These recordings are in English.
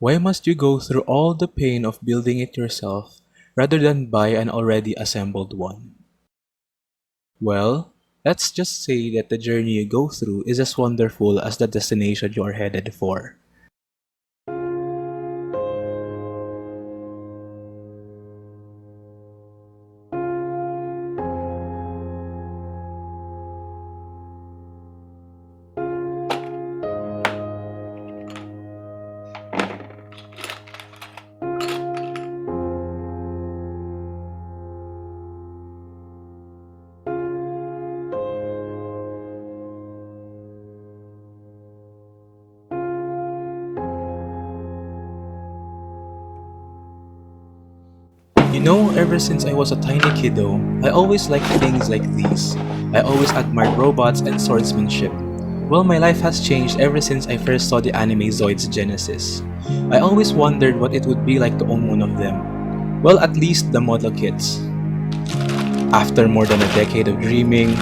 Why must you go through all the pain of building it yourself rather than buy an already assembled one? Well, let's just say that the journey you go through is as wonderful as the destination you are headed for. You know, ever since I was a tiny kiddo, I always liked things like these. I always admired robots and swordsmanship. Well, my life has changed ever since I first saw the anime Zoids Genesis. I always wondered what it would be like to own one of them. Well, at least the model kits. After more than a decade of dreaming,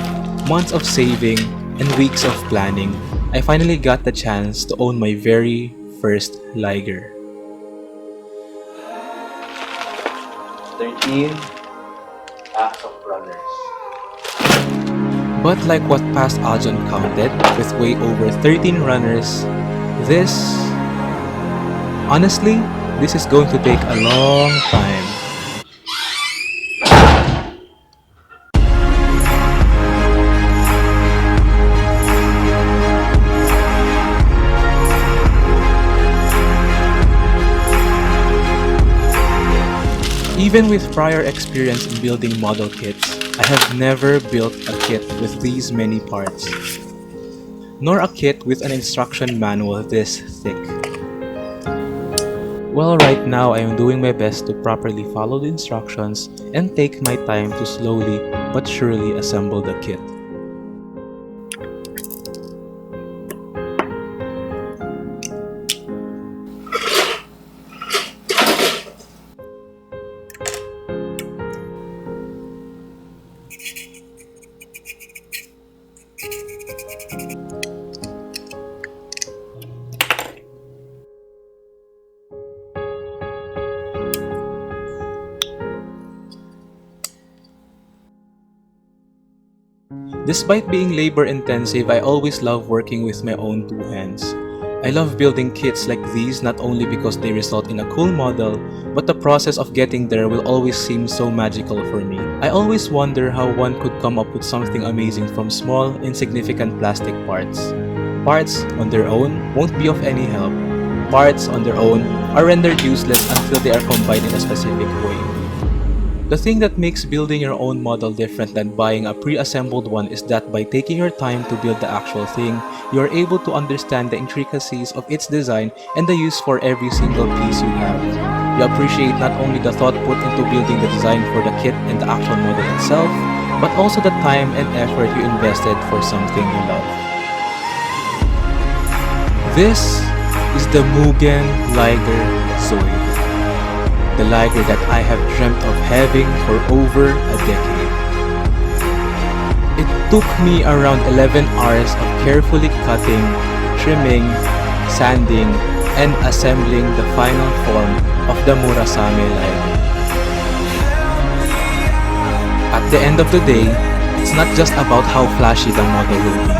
months of saving, and weeks of planning, I finally got the chance to own my very first Liger. 13 packs of runners. But like what past Aljon counted, with way over 13 runners, honestly, this is going to take a long time. Even with prior experience in building model kits, I have never built a kit with these many parts, nor a kit with an instruction manual this thick. Well, right now I am doing my best to properly follow the instructions and take my time to slowly but surely assemble the kit. Despite being labor-intensive, I always love working with my own two hands. I love building kits like these not only because they result in a cool model, but the process of getting there will always seem so magical for me. I always wonder how one could come up with something amazing from small, insignificant plastic parts. Parts on their own won't be of any help. Parts on their own are rendered useless until they are combined in a specific way. The thing that makes building your own model different than buying a pre-assembled one is that by taking your time to build the actual thing, you are able to understand the intricacies of its design and the use for every single piece you have. You appreciate not only the thought put into building the design for the kit and the actual model itself, but also the time and effort you invested for something you love. This is the Mugen Liger Zoid. The Liger that I have dreamt of having for over a decade. It took me around 11 hours of carefully cutting, trimming, sanding, and assembling the final form of the Murasame Liger. At the end of the day, it's not just about how flashy the model will be.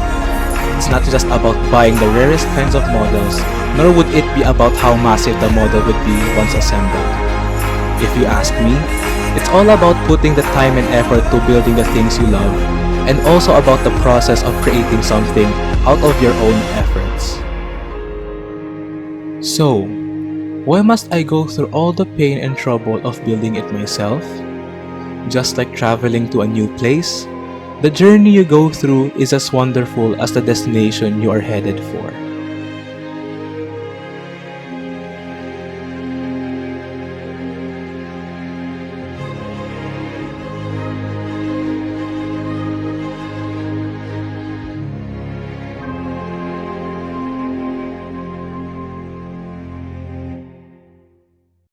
It's not just about buying the rarest kinds of models, nor would it be about how massive the model would be once assembled. If you ask me, it's all about putting the time and effort to building the things you love, and also about the process of creating something out of your own efforts. So, why must I go through all the pain and trouble of building it myself? Just like traveling to a new place, the journey you go through is as wonderful as the destination you are headed for.